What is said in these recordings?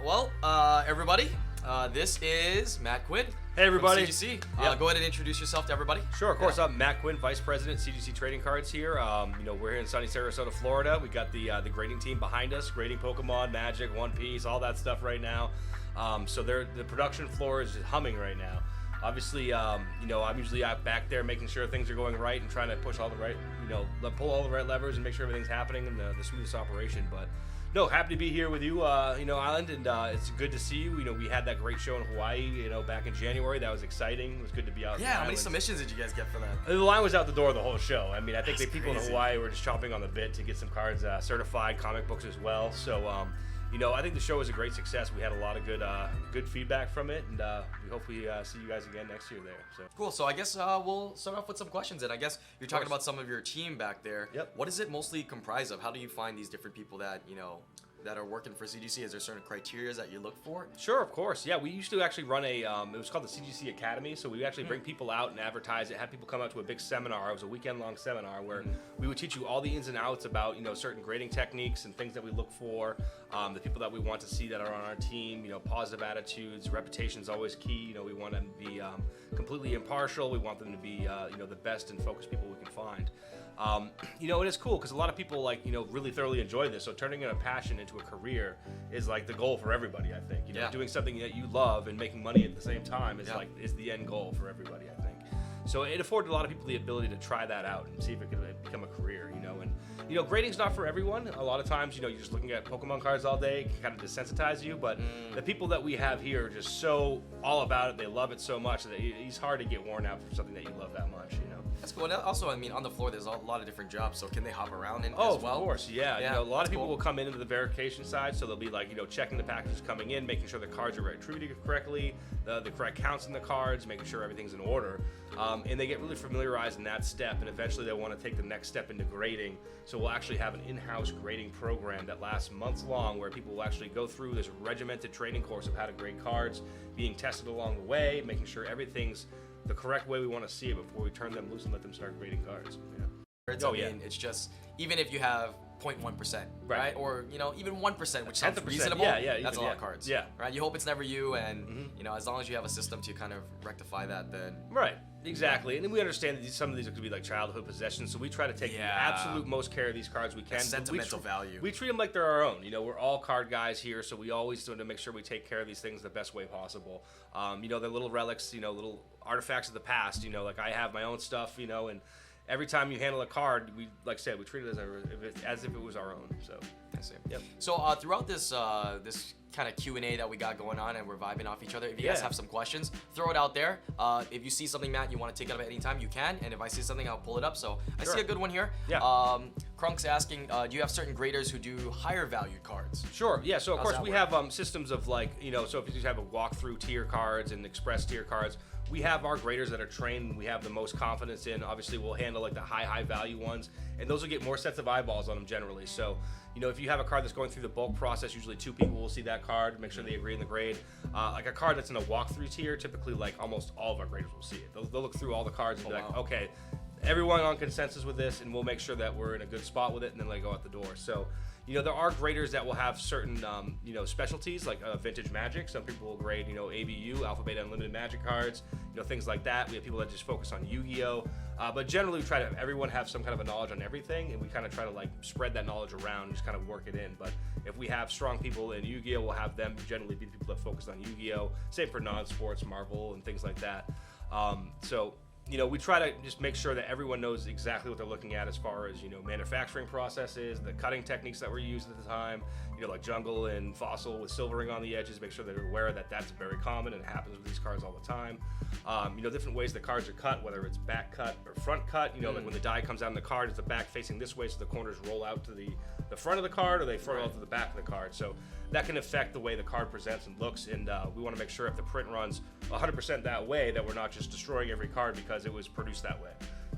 Everybody, this is Matt Quinn. Hey, everybody. From CGC. Go ahead and introduce yourself to everybody. Sure, of course. I'm Matt Quinn, Vice President, CGC Trading Cards here. We're here in sunny Sarasota, Florida. We got the grading team behind us, grading Pokemon, Magic, One Piece, all that stuff right now. So the production floor is just humming right now. Obviously, I'm usually out back there making sure things are going right and trying to push all the right, pull all the right levers and make sure everything's happening in the smoothest operation. But no, happy to be here with you, Island, and it's good to see you. We had that great show in Hawaii, back in January. That was exciting. It was good to be out. Yeah, how many submissions did you guys get for that? The line was out the door the whole show. I mean, I think the people in Hawaii were just chomping on the bit to get some cards certified, comic books as well. So, I think the show was a great success. We had a lot of good feedback from it, and we hope we see you guys again next year there. So cool. So I guess we'll start off with some questions. And I guess you're talking about some of your team back there. Yep. What is it mostly comprised of? How do you find these different people that that are working for CGC? Is there certain criteria that you look for? Sure, of course. Yeah, we used to actually run it was called the CGC Academy. So we actually bring people out and advertise it, have people come out to a big seminar. It was a weekend-long seminar where we would teach you all the ins and outs about, certain grading techniques and things that we look for, the people that we want to see that are on our team, positive attitudes, reputation's always key. We want them to be completely impartial. We want them to be, the best and focused people we can find. It is cool because a lot of people really thoroughly enjoy this. So turning a passion into a career is like the goal for everybody. I think doing something that you love and making money at the same time is the end goal for everybody. I think so. It afforded a lot of people the ability to try that out and see if it could become a career. And grading's not for everyone. A lot of times, you're just looking at Pokemon cards all day, it can kind of desensitize you. But the people that we have here are just so all about it. They love it so much that it's hard to get worn out for something that you love that much. That's cool. And also, on the floor, there's a lot of different jobs. So can they hop around as well? Of course, yeah. A lot of people will come into the verification side, so they'll be checking the packages coming in, making sure the cards are retrieved correctly, the correct counts in the cards, making sure everything's in order. And they get really familiarized in that step, and eventually they want to take the next step into grading. So we'll actually have an in-house grading program that lasts months long, where people will actually go through this regimented training course of how to grade cards, being tested along the way, making sure everything's the correct way we want to see it before we turn them loose and let them start grading cards. It's just, even if you have 0.1%, right? Or, even 1%, which sounds reasonable, that's a lot of cards. Yeah. Right? You hope it's never you, and, as long as you have a system to kind of rectify that, then... Right. Exactly. And then we understand that some of these could be like childhood possessions, so we try to take the absolute most care of these cards we can. Sentimental value. We treat them like they're our own. We're all card guys here, so we always want to make sure we take care of these things the best way possible. They're little relics, little artifacts of the past. I have my own stuff, and every time you handle a card, we treat it as if it was our own. So I see. Yep. So throughout this kind of Q&A that we got going on, and we're vibing off each other, if you guys have some questions, throw it out there. If you see something, Matt, you want to take it up at any time, you can. And if I see something, I'll pull it up. So I see a good one here. Yeah. Crunk's asking, do you have certain graders who do higher valued cards? Sure. Yeah. So of course we have systems of so if you just have a walkthrough tier cards and express tier cards, we have our graders that are trained and we have the most confidence in. Obviously, we'll handle the high value ones, and those will get more sets of eyeballs on them generally. So, if you have a card that's going through the bulk process, usually 2 people will see that card, make sure they agree in the grade. A card that's in a walkthrough tier, typically almost all of our graders will see it. They'll look through all the cards and be like, okay, everyone on consensus with this, and we'll make sure that we're in a good spot with it, and then they go out the door. So, there are graders that will have certain, specialties like vintage Magic. Some people will grade, ABU, Alpha Beta Unlimited Magic cards, things like that. We have people that just focus on Yu-Gi-Oh! But generally, we try to have everyone have some kind of a knowledge on everything, and we kind of try to spread that knowledge around and just kind of work it in. But if we have strong people in Yu-Gi-Oh!, we'll have them generally be the people that focus on Yu-Gi-Oh! Same for non-sports, Marvel, and things like that. We try to just make sure that everyone knows exactly what they're looking at as far as, manufacturing processes, the cutting techniques that were used at the time, like jungle and fossil with silvering on the edges, make sure that they're aware that that's very common and it happens with these cards all the time. Different ways the cards are cut, whether it's back cut or front cut, like when the die comes out in the card, it's the back facing this way so the corners roll out to the front of the card, or they roll out to the back of the card. So that can affect the way the card presents and looks, and we want to make sure if the print runs 100% that way, that we're not just destroying every card because it was produced that way.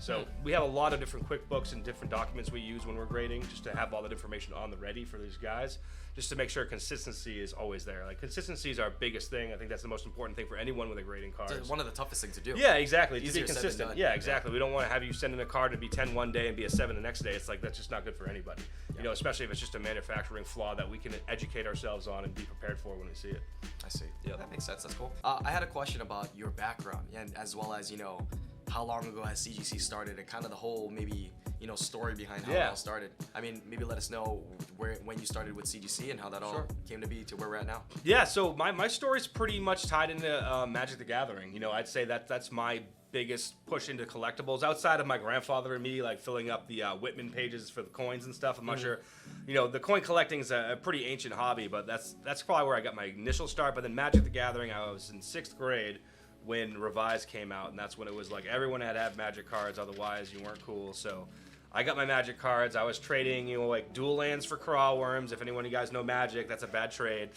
So we have a lot of different QuickBooks and different documents we use when we're grading, just to have all that information on the ready for these guys, just to make sure consistency is always there. Like, consistency is our biggest thing. I think that's the most important thing for anyone with a grading card. It's one of the toughest things to do. Yeah, exactly. To be Easier said than consistent. done. Yeah, exactly. We don't want to have you send in a card and be 10 one day and be a 7 the next day. It's like, that's just not good for anybody. You know, especially if it's just a manufacturing flaw that we can educate ourselves on and be prepared for when we see it. I see. Yep. That makes sense. That's cool. I had a question about your background, and as well as, you know, how long ago has CGC started, and kind of the whole, maybe, you know, story behind how it all started. I mean, maybe let us know when you started with CGC and how that all came to be to where we're at now. Yeah, so my story's pretty much tied into Magic the Gathering. You know, I'd say that's my biggest push into collectibles, outside of my grandfather and me, like filling up the Whitman pages for the coins and stuff. I'm not sure, you know, the coin collecting is a pretty ancient hobby, but that's probably where I got my initial start. But then Magic the Gathering, I was in 6th grade when Revised came out, and that's when it was like everyone had to have Magic cards, otherwise you weren't cool. So I got my Magic cards. I was trading, you know, like dual lands for Crawl Worms. If anyone of you guys know Magic, that's a bad trade.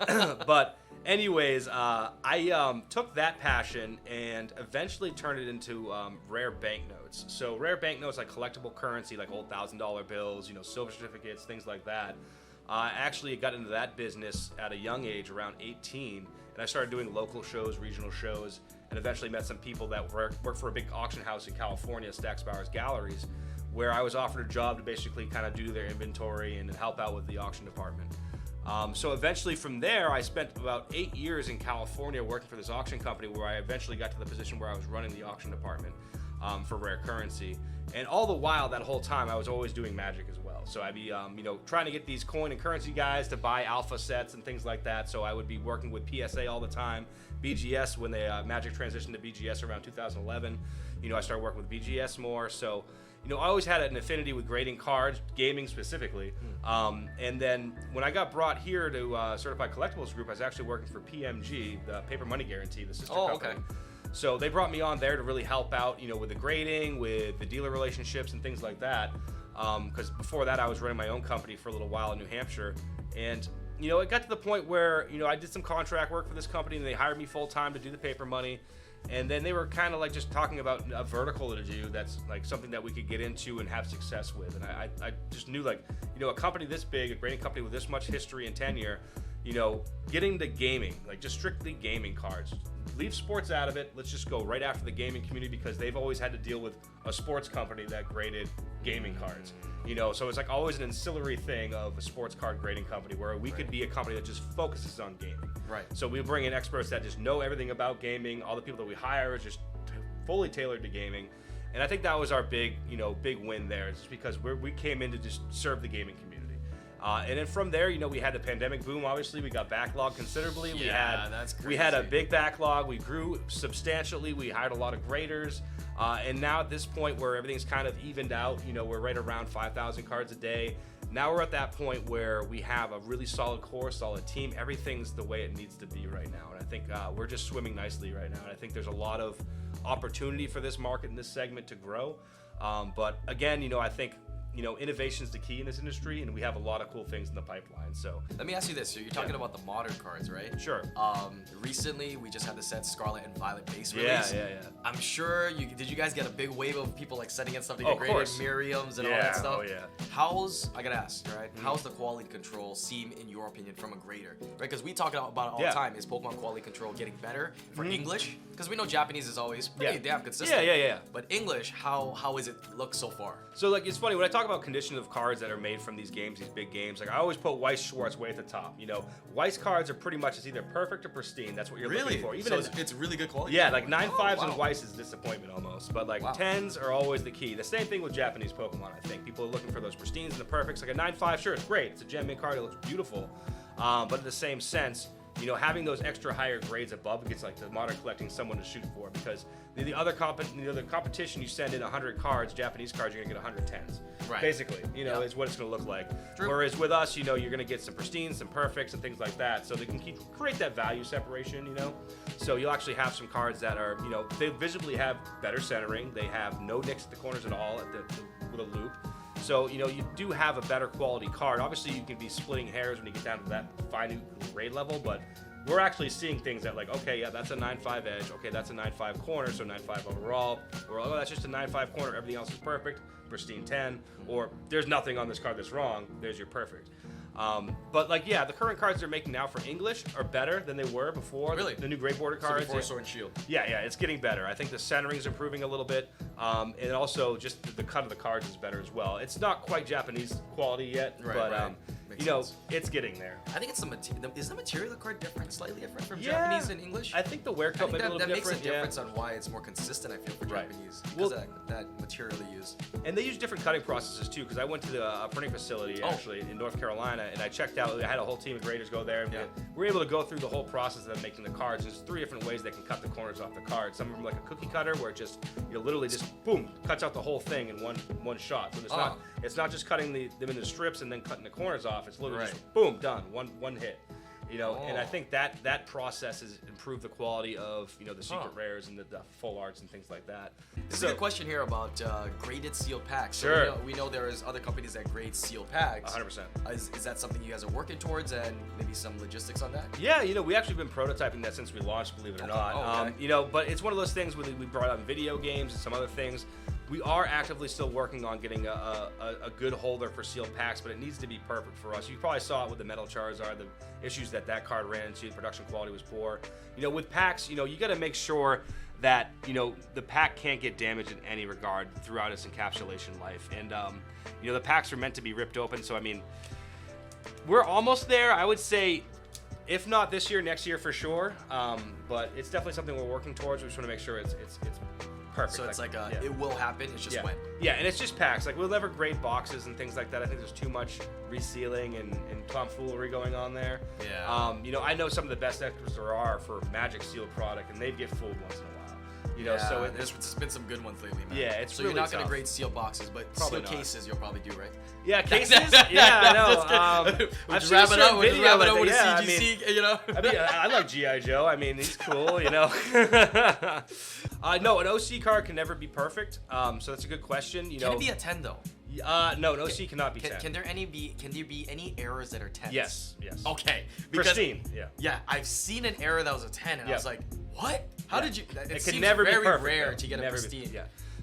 But anyways, I took that passion and eventually turned it into rare banknotes. So rare banknotes, like collectible currency, like old $1,000 bills, you know, silver certificates, things like that. I actually got into that business at a young age, around 18. And I started doing local shows, regional shows, and eventually met some people that work for a big auction house in California, Stack's Bowers Galleries, where I was offered a job to basically kind of do their inventory and help out with the auction department. So eventually from there, I spent about 8 years in California working for this auction company, where I eventually got to the position where I was running the auction department for rare currency. And all the while, that whole time, I was always doing Magic as well. So I'd be, you know, trying to get these coin and currency guys to buy alpha sets and things like that. So I would be working with PSA all the time, BGS when they Magic transitioned to BGS around 2011. You know, I started working with BGS more. So, you know, I always had an affinity with grading cards, gaming specifically. And then when I got brought here to Certified Collectibles Group, I was actually working for PMG, the Paper Money Guarantee, the sister company. Okay. So they brought me on there to really help out, you know, with the grading, with the dealer relationships and things like that. Because before that, I was running my own company for a little while in New Hampshire. And, you know, it got to the point where, you know, I did some contract work for this company, and they hired me full time to do the Paper Money. And then they were kind of like just talking about a vertical to do that's like something that we could get into and have success with. And I just knew, like, you know, a company this big, a grading company with this much history and tenure, you know, getting to gaming, like just strictly gaming cards. Leave sports out of it. Let's just go right after the gaming community, because they've always had to deal with a sports company that graded gaming cards. You know, so it's like always an ancillary thing of a sports card grading company, where we could be a company that just focuses on gaming. Right. So we bring in experts that just know everything about gaming. All the people that we hire is just fully tailored to gaming. And I think that was our big win there. It's just because we came in to just serve the gaming community. And then from there, you know, we had the pandemic boom. Obviously, we got backlogged considerably. That's crazy. We had a big backlog. We grew substantially. We hired a lot of graders. And now at this point where everything's kind of evened out, you know, we're right around 5,000 cards a day. Now we're at that point where we have a really solid core, solid team. Everything's the way it needs to be right now. And I think we're just swimming nicely right now. And I think there's a lot of opportunity for this market and this segment to grow. But again, you know, I think, you know, innovation is the key in this industry, and we have a lot of cool things in the pipeline. So let me ask you this: so you're talking about the modern cards, right? Sure. Recently, we just had the set Scarlet and Violet base release. Yeah. I'm sure did you guys get a big wave of people like sending in stuff to get graded, course. Miriams and all that stuff? Oh yeah. I gotta ask, right? How's the quality control seem in your opinion from a grader, right? Because we talk about it all the time. Is Pokemon quality control getting better for English? Because we know Japanese is always pretty damn consistent. Yeah. But English, how is it look so far? So like, it's funny when I talk about condition of cards that are made from these games, these big games. Like I always put Weiss Schwartz way at the top. You know, Weiss cards are pretty much either perfect or pristine. That's what you're looking for. Even so it's really good quality. Yeah, like 9.5s and Weiss is disappointment almost. But like 10s are always the key. The same thing with Japanese Pokemon. I think people are looking for those pristines and the perfects. Like a 9.5, sure, it's great. It's a gem mint card. It looks beautiful. But in the same sense, you know, having those extra higher grades above gets like the modern collecting someone to shoot for, because the other competition, you send in 100 cards, Japanese cards, you're gonna get 100 10s. Right. Basically, you know, is what it's gonna look like. True. Whereas with us, you know, you're gonna get some pristines, some perfects, and things like that. So they can create that value separation, you know. So you'll actually have some cards that are, you know, they visibly have better centering. They have no nicks at the corners at all with a loop. So, you know, you do have a better quality card. Obviously, you can be splitting hairs when you get down to that fine grade level, but we're actually seeing things that like, okay, yeah, that's a 9.5 edge. Okay, that's a 9.5 corner, so 9.5 overall. Or, oh, that's just a 9.5 corner. Everything else is perfect. Pristine 10. Or there's nothing on this card that's wrong. There's your perfect. But like, yeah, the current cards they're making now for English are better than they were before. Really? The new Great Border So cards. before Sword and Shield. Yeah, it's getting better. I think the centering's improving a little bit, and also just the cut of the cards is better as well. It's not quite Japanese quality yet, but you know, it's getting there. I think it's the material. Is the material of the card different, slightly different from Japanese and English? I think the wear coat might be a little different. That makes a difference on why it's more consistent, I feel, for Japanese. Because of that material they use. And they use different cutting processes too, because I went to the printing facility actually in North Carolina, and I checked out. I had a whole team of graders go there. And we were able to go through the whole process of them making the cards. There's 3 different ways they can cut the corners off the card. Some of them like a cookie cutter, where it just literally just boom cuts out the whole thing in one shot. So it's not just cutting them into strips and then cutting the corners off. It's literally just boom, done, one hit. And I think that process has improved the quality of the secret rares and the full arts and things like that. This is a good question here about graded sealed packs. Sure. So we know there's other companies that grade sealed packs. 100%. Is that something you guys are working towards, and maybe some logistics on that? Yeah, we actually been prototyping that since we launched, believe it or not. But it's one of those things where we brought on video games and some other things. We are actively still working on getting a good holder for sealed packs, but it needs to be perfect for us. You probably saw it with the Metal Charizard, the issues that card ran into. The production quality was poor. With packs, you got to make sure that the pack can't get damaged in any regard throughout its encapsulation life. And the packs are meant to be ripped open. So I mean, we're almost there. I would say, if not this year, next year for sure. But it's definitely something we're working towards. We just want to make sure it's perfect. So it's it will happen. It's just when. Yeah, and it's just packs. Like, we'll never grade boxes and things like that. I think there's too much resealing and tomfoolery going on there. Yeah. I know some of the best experts there are for Magic sealed product, and they get fooled once in a while. So there's been some good ones lately, man. Yeah, it's so really you're not tough. gonna grade sealed boxes, but Probably sealed not. cases you'll probably do, right? Yeah, cases. Yeah, I know. We'll just wrap it up with a CGC. I like G.I. Joe. I mean, he's cool. No, an OC card can never be perfect. So that's a good question. Can it be a 10 though? No, an OC cannot be 10. Can there be any errors that are 10s? Yes. Okay. Pristine. Yeah, I've seen an error that was a 10, and I was like, what? How did you? It can never be perfect. Very rare to get a pristine.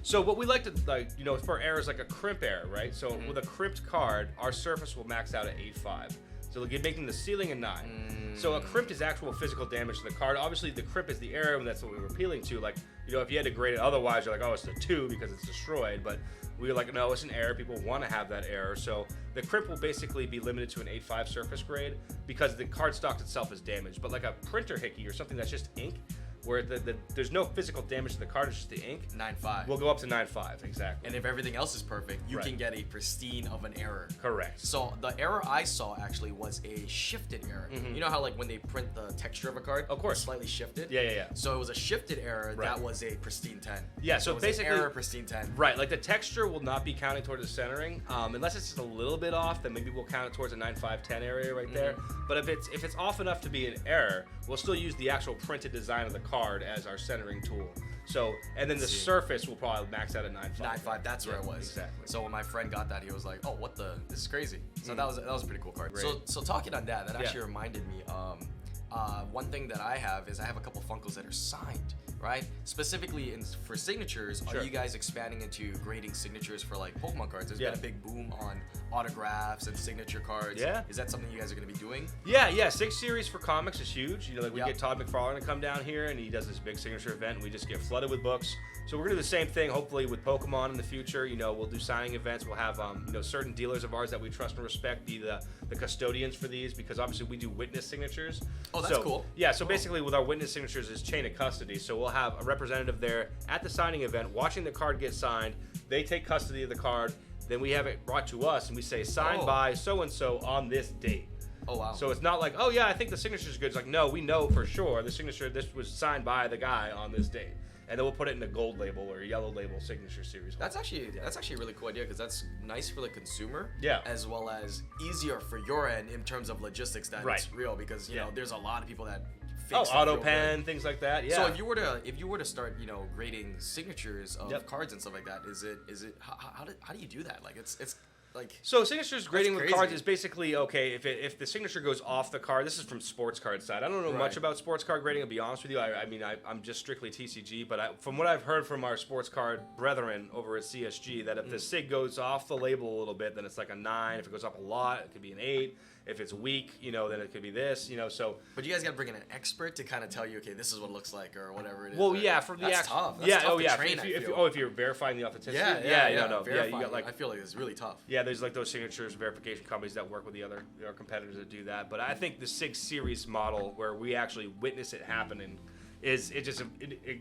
So what we like to for errors like a crimp error, right? So with a crimped card, our surface will max out at 8.5. So you're making the ceiling a 9. So a crimp is actual physical damage to the card. Obviously, the crimp is the error, and that's what we were appealing to. Like, if you had to grade it otherwise, you're like, oh, it's a 2 because it's destroyed. But we were like, no, it's an error. People want to have that error. So the crimp will basically be limited to an 8.5 surface grade because the card stock itself is damaged. But like a printer hickey or something that's just ink, where there's no physical damage to the card, it's just the ink. 9.5. We'll go up to 9.5, exactly. And if everything else is perfect, you can get a pristine of an error. Correct. So the error I saw actually was a shifted error. You know how like when they print the texture of a card, of course, it's slightly shifted. Yeah. So it was a shifted error that was a pristine 10. Yeah. So basically, an error pristine 10. Right. Like the texture will not be counting towards the centering, unless it's just a little bit off. Then maybe we'll count it towards a 9.5, 10 area right there. But if it's off enough to be an error, we'll still use the actual printed design of the card as our centering tool. So, and then the surface will probably max out at 9.5. 9.5, that's where it was. Exactly. So when my friend got that, he was like, "Oh, this is crazy." So that was a pretty cool card. Great. So talking on that actually reminded me. One thing that I have is I have a couple Funkos that are signed, right? Specifically for signatures. Sure. Are you guys expanding into grading signatures for like Pokemon cards? There's been a big boom on autographs and signature cards. Yeah. Is that something you guys are going to be doing? Yeah. 6 series for comics is huge. We get Todd McFarlane to come down here, and he does this big signature event, and we just get flooded with books. So we're gonna do the same thing, hopefully, with Pokemon in the future. We'll do signing events. We'll have certain dealers of ours that we trust and respect be the custodians for these, because obviously we do witness signatures. Oh, that's cool. Yeah. So basically, with our witness signatures is chain of custody. So we'll have a representative there at the signing event, watching the card get signed. They take custody of the card. Then we have it brought to us, and we say signed by so and so on this date. Oh, wow. So it's not like, oh yeah, I think the signature's good. It's like, no, we know for sure this was signed by the guy on this date. And then we'll put it in a gold label or a yellow label signature series. That's actually a really cool idea, because that's nice for the consumer, as well as easier for your end in terms of logistics that it's real, because there's a lot of people that auto pen, things like that. Yeah. So if you were to start grading signatures of cards and stuff like that, is it how do you do that? Like it's like? So signatures grading with crazy. cards is basically okay if the signature goes off the card. This is from sports card side. I don't know much about sports card grading. I'll be honest with you. I mean I'm just strictly TCG, but from what I've heard from our sports card brethren over at CSG, that if the sig goes off the label a little bit, then it's like a 9. If it goes up a lot, it could be an 8. If it's weak, then it could be this, so. But you guys got to bring in an expert to kind of tell you, okay, this is what it looks like or whatever it is. Well, yeah, for the that's tough. That's tough to train, if you're verifying the authenticity. Yeah, you verifying got like. I feel like it's really tough. Yeah, there's like those signatures verification companies that work with the other competitors that do that. But I think the 6 series model, where we actually witness it happening, it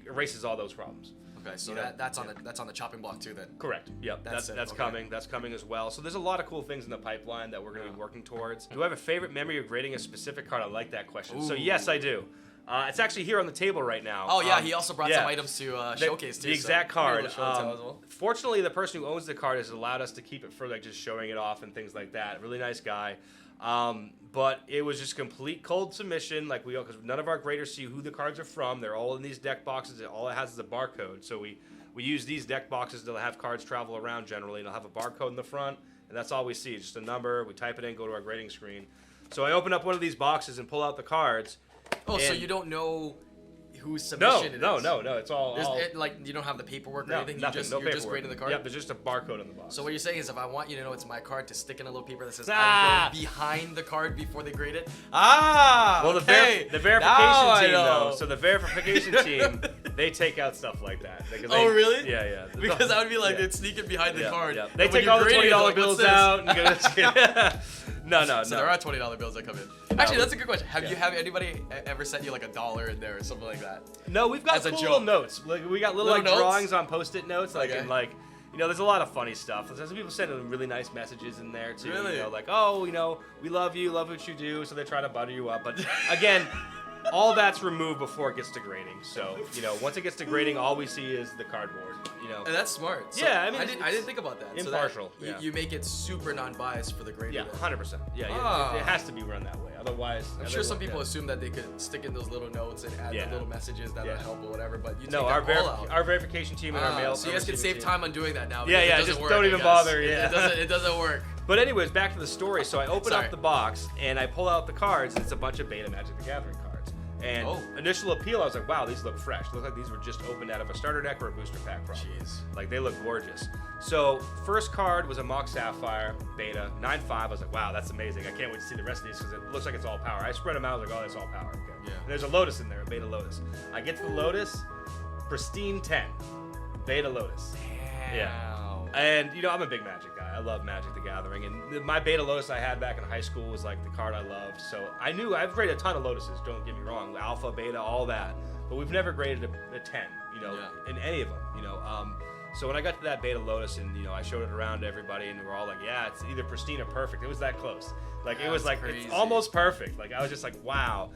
erases all those problems. Okay, so that's on the chopping block too then. Correct. Yep. That's coming. That's coming as well. So there's a lot of cool things in the pipeline that we're going to be working towards. Do I have a favorite memory of grading a specific card? I like that question. Ooh. So yes, I do. It's actually here on the table right now. Oh yeah, he also brought some items to showcase too. The exact card. Well. Fortunately, the person who owns the card has allowed us to keep it for like just showing it off and things like that. Really nice guy. But it was just complete cold submission, because none of our graders see who the cards are from. They're all in these deck boxes. All it has is a barcode. So we use these deck boxes to have cards travel around generally, and they'll have a barcode in the front, and that's all we see. Just a number. We type it in, go to our grading screen. So I open up one of these boxes and pull out the cards. Oh, so you don't know whose submission it is? No. It's all... you don't have the paperwork or anything? Nothing. You're just grading the card? Yep, there's just a barcode on the box. So what you're saying is if I want you to know it's my card, to stick in a little paper that says I'm going behind the card before they grade it? Well, okay. the verification team, though. So the verification team, they take out stuff like that. Really? Yeah. Because I would be like, they'd sneak it behind the card. Yeah. They take all the $20 bills out and go, No. So there are $20 bills that come in. Actually, that's a good question. Have anybody ever sent you like $1 in there or something like that? No, we've got cool little notes. Like we got little drawings on Post-it notes, there's a lot of funny stuff. There's some people sending really nice messages in there too. Really? We love you, love what you do. So they try to butter you up, but again. All that's removed before it gets to grading. So, once it gets to grading, all we see is the cardboard, And that's smart. So yeah, I didn't think about that. Impartial. So you make it super non-biased for the grading. Yeah, 100%. It has to be run that way. Otherwise, I'm sure some people assume that they could stick in those little notes and add the little messages that'll help or whatever, but you take that all out. Our verification team and our mail. So you guys can save time on doing that now. Just don't even bother. It doesn't work. But anyways, back to the story. So I open up the box and I pull out the cards, and it's a bunch of beta Magic the Gathering cards. And initial appeal, I was like, wow, these look fresh. They look like these were just opened out of a starter deck or a booster pack, probably. Jeez. Like, they look gorgeous. So, first card was a Mock Sapphire beta, 9.5. I was like, wow, that's amazing. I can't wait to see the rest of these because it looks like it's all power. I spread them out. I was like, oh, that's all power. Okay. Yeah. And there's a Lotus in there, a beta Lotus. I get to the Lotus, pristine 10. Beta Lotus. Damn. Yeah. And, I'm a big Magic guy. I love Magic the Gathering. And my beta Lotus I had back in high school was like the card I loved. So I knew I've graded a ton of Lotuses, don't get me wrong. Alpha, beta, all that. But we've never graded a 10, in any of them, So when I got to that beta Lotus and, I showed it around to everybody and we were all like, yeah, it's either pristine or perfect. It was that close. It was like, crazy. It's almost perfect. I was just like, wow.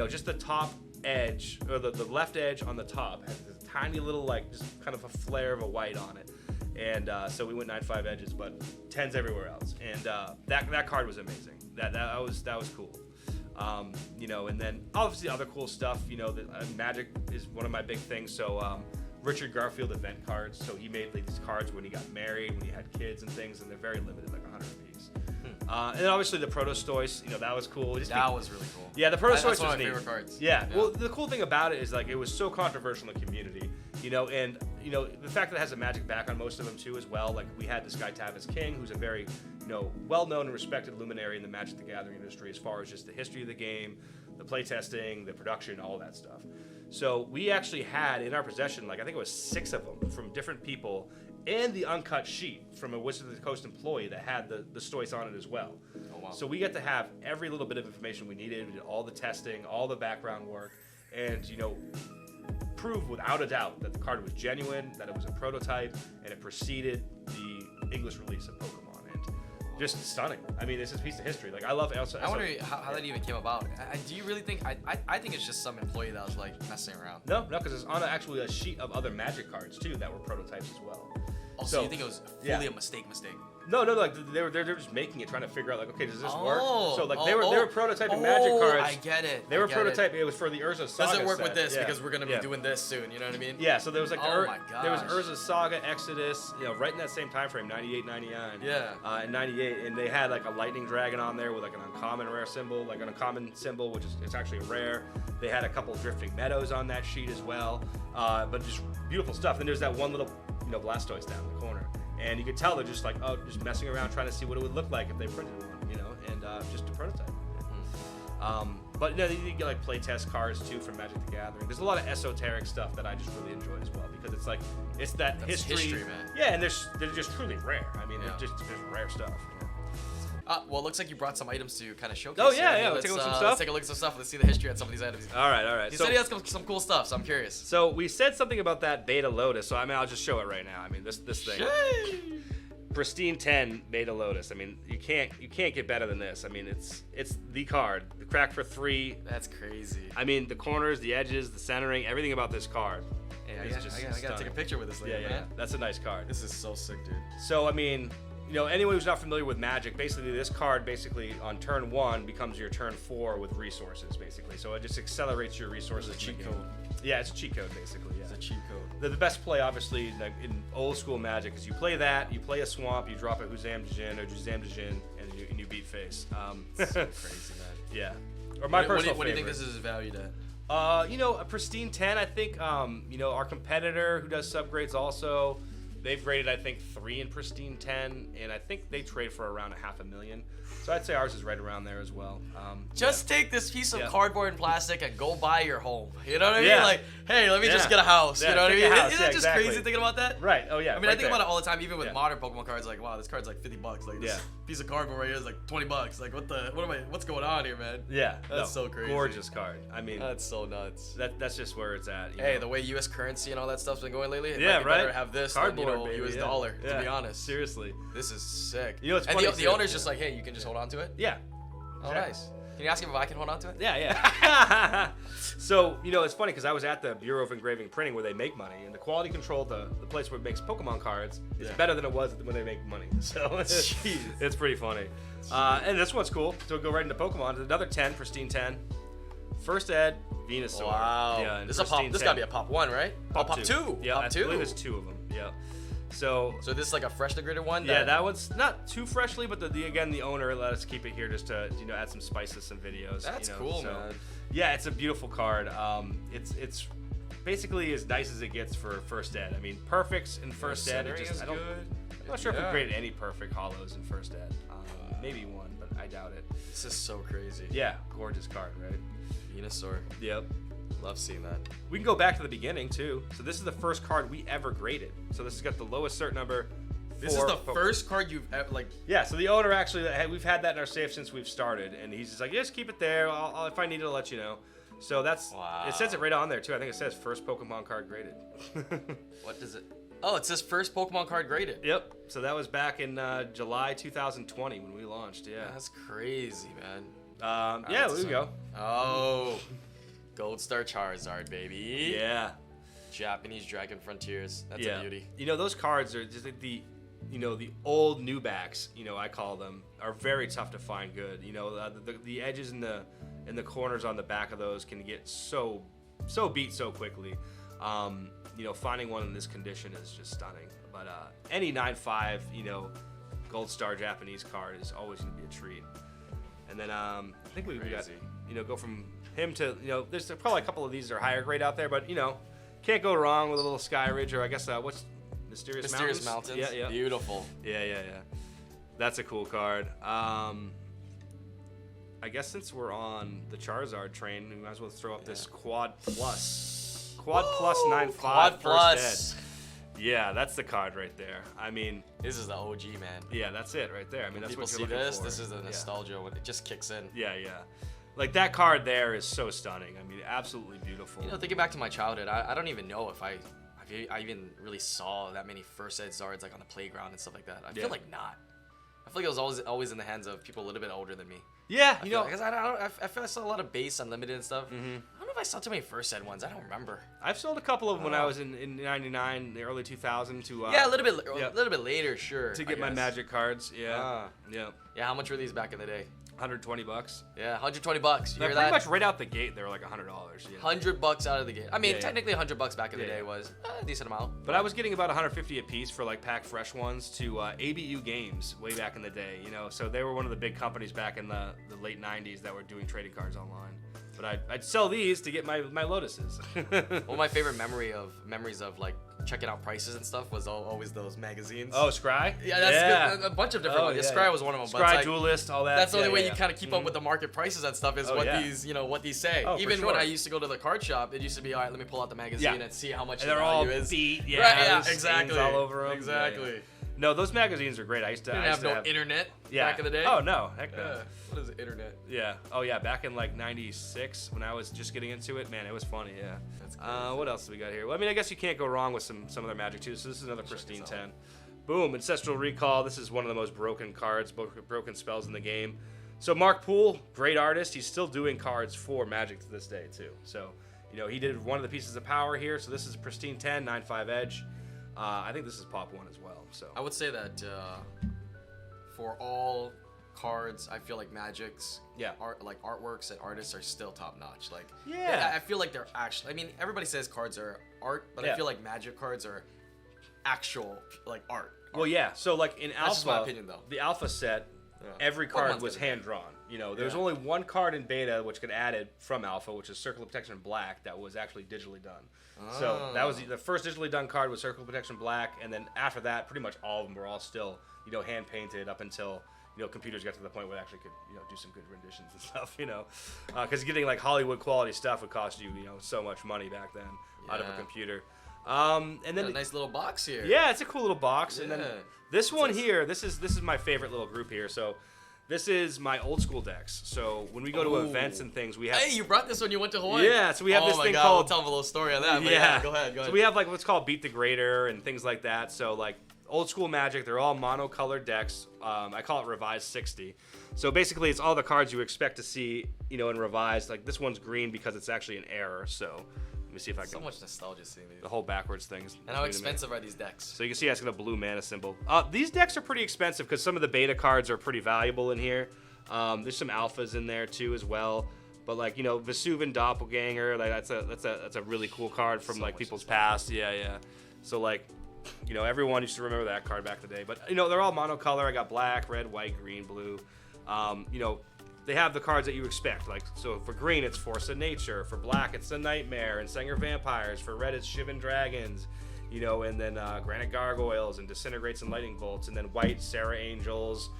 Just the top edge, or the left edge on the top has this tiny little, just kind of a flare of a white on it. And so we went 9.5 edges, but 10s everywhere else. And that card was amazing. That was cool. And then obviously other cool stuff. Magic is one of my big things. So Richard Garfield event cards. So he made these cards when he got married, when he had kids and things, and they're very limited, like 100 apiece. And then obviously the Protostoice, that was cool. That was really cool. Yeah, the Protostoice was one of my neat. favorite cards. Yeah. Well, the cool thing about it is it was so controversial in the community, and the fact that it has a Magic back on most of them too as well. We had this guy Tavis King, who's a very well-known and respected luminary in the Magic the Gathering industry as far as just the history of the game, the playtesting, the production, all that stuff. So we actually had in our possession, I think it was 6 of them from different people, and the uncut sheet from a Wizards of the Coast employee that had the Stoice on it as well. Oh, wow. So we get to have every little bit of information we needed. We did all the testing, all the background work, and prove without a doubt that the card was genuine, that it was a prototype, and it preceded the English release of Pokemon. And just stunning. I mean, it's a piece of history. I love it. I wonder how that even came about. Do you really think? I think it's just some employee that was messing around. No, because it's on actually a sheet of other Magic cards too that were prototypes as well. So you think it was fully a mistake? No, like they're just making it, trying to figure out like, okay, does this work? So like they were prototyping Magic Magic cards. I get it. They were prototyping. It was for the Urza Saga. Does it work set. with this Yeah. because we're gonna be doing this soon? You know what I mean? Yeah. So there was like my there was gosh. Urza Saga, Exodus, right in that same time frame, 98, 99. Yeah. In 98, and they had like a lightning dragon on there with like an uncommon rare symbol, like an uncommon symbol, which is it's actually rare. They had a couple of drifting meadows on that sheet as well, but just beautiful stuff. Then there's that one little Blastoise down in the corner. And you could tell they're just like, just messing around trying to see what it would look like if they printed one, and just a prototype. But you get like playtest cards too from Magic the Gathering. There's a lot of esoteric stuff that I just really enjoy as well because it's like that's history, man. Yeah, and they're just truly rare. I mean, they're just rare stuff. Well, it looks like you brought some items to kind of showcase. Oh yeah, here. Let's take a look at some stuff. Let's take a look at some stuff. Let's see the history on some of these items. All right. You said he has some cool stuff, so I'm curious. So we said something about that Beta Lotus. So I mean, I'll just show it right now. I mean, this thing. Yay! Pristine 10 Beta Lotus. I mean, you can't get better than this. I mean, it's the card. The crack for 3. That's crazy. I mean, the corners, the edges, the centering, everything about this card. Hey, I gotta take a picture with this thing, Yeah. That's a nice card. This is so sick, dude. So I mean, anyone who's not familiar with Magic, basically this card on turn 1 becomes your turn 4 with resources, basically. So it just accelerates your resources. It's a cheat code. Yeah, it's a cheat code, basically. Yeah. It's a cheat code. The best play, obviously, in old school Magic is you play that, you play a Swamp, you drop a Huzam Djinn or Juzam Djinn, and you beat face. It's so crazy, man. Yeah. Or my personal What do you think favorite. this is valued at? A Pristine 10, I think, our competitor who does subgrades also, they've graded, I think, 3 in Pristine 10, and I think they trade for around $500,000. So I'd say ours is right around there as well. Just take this piece of Yeah. cardboard and plastic and go buy your home. You know what I mean? Yeah. Like, hey, let me just Yeah. get a house. Yeah, you know what I take mean? a house. Isn't Yeah, it just exactly. crazy thinking about that? Right. Oh, yeah. I mean, I think about it all the time, even with Yeah. modern Pokemon cards. Like, wow, this card's like $50. Like, this piece of cardboard right here is like $20. Like, what's going on here, man? Yeah. That's so crazy. Gorgeous card. I mean, That's so nuts. that's just where it's at. Hey, the way U.S. currency and all that stuff's been going lately, it Yeah, might be right? better have this Cardboard, than, baby, U.S. yeah. dollar, Yeah. to be honest. Seriously. This is sick. It's and funny the too. owner's just like, hey, you can just hold on to it? Yeah. Oh, Exactly. nice. Can you ask him if I can hold on to it? Yeah. So, it's funny because I was at the Bureau of Engraving Printing where they make money, and the quality control, the place where it makes Pokemon cards, is better than it was when they make money. So it's pretty funny. And this one's cool. So we'll go right into Pokemon. Another 10, Pristine 10. First Ed, Venusaur. Wow. Yeah, and This is a pop. Pristine This 10. gotta be a pop 1, right? Pop 2. Yeah, Pop I 2. believe there's 2 of them. Yeah. So this is like a freshly graded one. yeah, that one's not too freshly, but the owner let us keep it here just to add some spice to some videos. That's cool, man. Yeah, it's a beautiful card. It's basically as nice as it gets for First Ed. I mean, perfects in First Ed. I'm not sure if we graded any perfect hollows in First Ed. Maybe one, but I doubt it. This is so crazy. Yeah, gorgeous card, right? Venusaur. Yep. Love seeing that. We can go back to the beginning too. So this is the first card we ever graded. So this has got the lowest cert number. This is the first card you've ever, like. Yeah. So the owner actually, we've had that in our safe since we've started, and he's just like, just keep it there. If I need it, I'll let you know. So that's. Wow. It says it right on there too. I think it says first Pokemon card graded. What does it? Oh, it says first Pokemon card graded. Yep. So that was back in July 2020 when we launched. Yeah. That's crazy, man. Yeah. There we go. Oh. Gold Star Charizard, baby. Yeah. Japanese Dragon Frontiers. That's a beauty. Those cards are just like the old new backs, I call them, are very tough to find good. The edges and the corners on the back of those can get so beat so quickly. Finding one in this condition is just stunning. But any 9.5, Gold Star Japanese card is always going to be a treat. And then I think we got, go from him to, there's probably a couple of these that are higher grade out there, but, can't go wrong with a little Sky Ridge, or I guess, what's Mysterious Mountains? Yeah. Beautiful. Yeah. That's a cool card. I guess since we're on the Charizard train, we might as well throw up this Quad Plus. Quad Plus 9.5 Quad Plus. First Ed. Yeah, that's the card right there. I mean, this is the OG, man. Yeah, that's it right there. I mean, that's People what see you're looking this. for. This is the nostalgia when it just kicks in. Yeah. Like that card there is so stunning. I mean, absolutely beautiful. Thinking back to my childhood, I don't even know if I even really saw that many First Ed Zards like on the playground and stuff like that. I feel like not. I feel like it was always in the hands of people a little bit older than me. Yeah, Because I feel I saw a lot of base unlimited and stuff. I don't know if I saw too many first ed ones. I don't remember. I've sold a couple of them when I was in '99, the early 2000 to a little bit later, sure. To get my Magic cards. Yeah, yeah. Yeah, how much were these back in the day? $120. Yeah, $120. You hear pretty that? much right out the gate, they were like $100. $100 out of the gate. I mean, Yeah, technically $100 back in the day was a decent amount. But I was getting about $150 a piece for like pack fresh ones to ABU Games way back in the day. So they were one of the big companies back in the late '90s that were doing trading cards online. But I'd sell these to get my Lotuses. One of my favorite memories of like checking out prices and stuff was always those magazines. Oh, Scry? Yeah, that's good. A bunch of different ones. Yeah, Scry was one of them. Scry, but it's like, Duelist, all that. That's the only way you kind of keep up with the market prices and stuff is what these say. Oh, Even when I used to go to the card shop, it used to be, all right, let me pull out the magazine and see how much and the they're all value is. beat. Yeah, right, yeah, exactly. All over them. Exactly. Yeah. No, those magazines are great. I used to have no internet back in the day. Oh, no. Heck no. What is internet? Yeah. Oh, yeah. Back in like '96 when I was just getting into it, man, it was funny. Yeah. That's cool. What else do we got here? Well, I mean, I guess you can't go wrong with some of their Magic too. So this is another pristine 10. Boom. Ancestral Recall. This is one of the most broken cards, broken spells in the game. So Mark Poole, great artist. He's still doing cards for Magic to this day too. So, he did one of the pieces of power here. So this is a pristine 10, 9/5 edge. I think this is Pop 1 as well. So I would say that for all cards, I feel like Magic's artworks and artists are still top notch. Like, I feel like they're actually. I mean, everybody says cards are art, but I feel like Magic cards are actual like art. Well, yeah. So like in That's Alpha, just my opinion, though. the Alpha set, every card was hand drawn. There was only one card in Beta which got added from Alpha, which is Circle of Protection Black, that was actually digitally done. So that was the first digitally done card was Circle of Protection Black, and then after that, pretty much all of them were all still hand painted up until computers got to the point where they actually could do some good renditions and stuff. Because getting like Hollywood quality stuff would cost you so much money back then out of a computer. And then a nice little box here. Yeah, it's a cool little box. And then this one here, this is my favorite little group here. So this is my old school decks. So when we go to events and things, we have. Hey, you brought this when you went to Hawaii. Yeah, so we have this thing God, called. We'll tell them a little story on that. Yeah, go ahead. So we have like what's called Beat the Grader and things like that. So like old school Magic, they're all monocolored decks. I call it Revised 60. So basically, it's all the cards you expect to see, in Revised. Like this one's green because it's actually an error. So. Let me see if I can. So much nostalgia seeing these. The whole backwards things. And how expensive are these decks? So you can see it's got a blue mana symbol. These decks are pretty expensive because some of the beta cards are pretty valuable in here. There's some alphas in there too as well. But like Vesuvian Doppelganger, like that's a really cool card from like people's past. Yeah. So like, everyone used to remember that card back in the day. But they're all monocolor. I got black, red, white, green, blue. They have the cards that you expect. Like, so for green, it's Force of Nature. For black, it's the Nightmare and Sanger Vampires. For red, it's Shivan Dragons, and then Granite Gargoyles and Disintegrates and Lightning Bolts. And then white, Sarah Angels,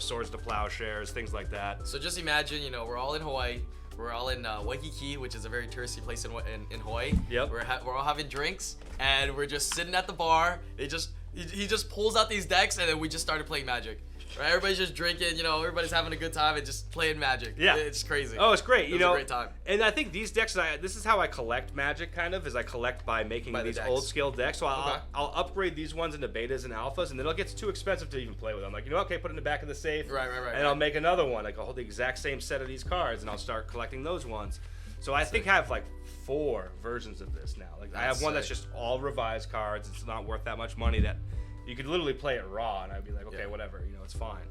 Swords to Plowshares, things like that. So just imagine, we're all in Hawaii. We're all in Waikiki, which is a very touristy place in Hawaii. Yep. We're all having drinks, and we're just sitting at the bar. He just pulls out these decks, and then we just started playing Magic. Right? Everybody's just drinking, everybody's having a good time and just playing Magic. Yeah. It's crazy. Oh, it's great. It was a great time. And I think these decks, this is how I collect Magic kind of, is I collect by making these old scale decks. So I'll upgrade these ones into betas and alphas, and then it gets too expensive to even play with them. Like, okay, put it in the back of the safe. Right. And I'll make another one. Like, I'll hold the exact same set of these cards, and I'll start collecting those ones. So I think I have like 4 versions of this now. Like, I have one that's just all revised cards. It's not worth that much money that you could literally play it raw, and I'd be like, okay, whatever, it's fine.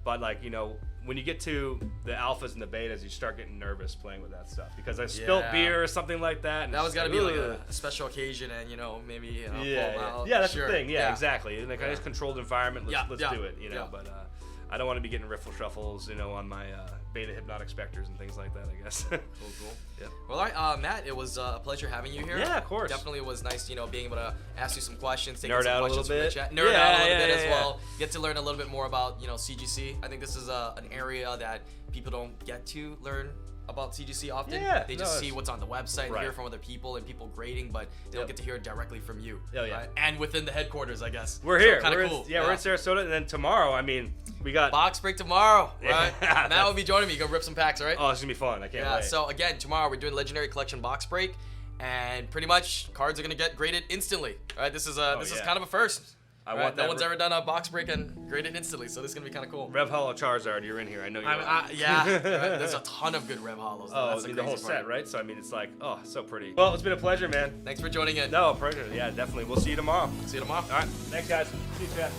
But like, when you get to the alphas and the betas, you start getting nervous playing with that stuff because I spilled beer or something like that. And that was got to be like a special occasion, and maybe pull them out. Yeah, that's the thing. Yeah, exactly. In a kind of controlled environment, let's do it. But I don't want to be getting riffle shuffles, on my beta hypnotic specters and things like that, I guess. Cool. Yeah. Well, all right, Matt, it was a pleasure having you here. Yeah, of course. Definitely was nice, being able to ask you some questions, nerd out a little bit, nerd out a little bit as well. Get to learn a little bit more about, CGC. I think this is an area that people don't get to learn about CGC often. Yeah, they just see what's on the website and hear from other people and people grading, but they don't get to hear it directly from you. Right? And within the headquarters, I guess. We're here. We're cool. We're in Sarasota, and then tomorrow, we got box break tomorrow, right? Matt will be joining me. Go rip some packs, all right? Oh, it's gonna be fun. I can't wait. So again, tomorrow we're doing Legendary Collection box break, and pretty much cards are gonna get graded instantly. All right, this is kind of a first. I want that. No one's ever done a box break and graded instantly, so this is gonna be kind of cool. Rev Hollow Charizard, you're in here. I know you're. Yeah, there's a ton of good Rev Hollows. Though. Oh, That's I mean, the whole set, right? So I mean, it's like, oh, so pretty. Well, it's been a pleasure, man. Thanks for joining in. No, pleasure. Yeah, definitely. We'll see you tomorrow. See you tomorrow. All right. Thanks, guys. See you, chat.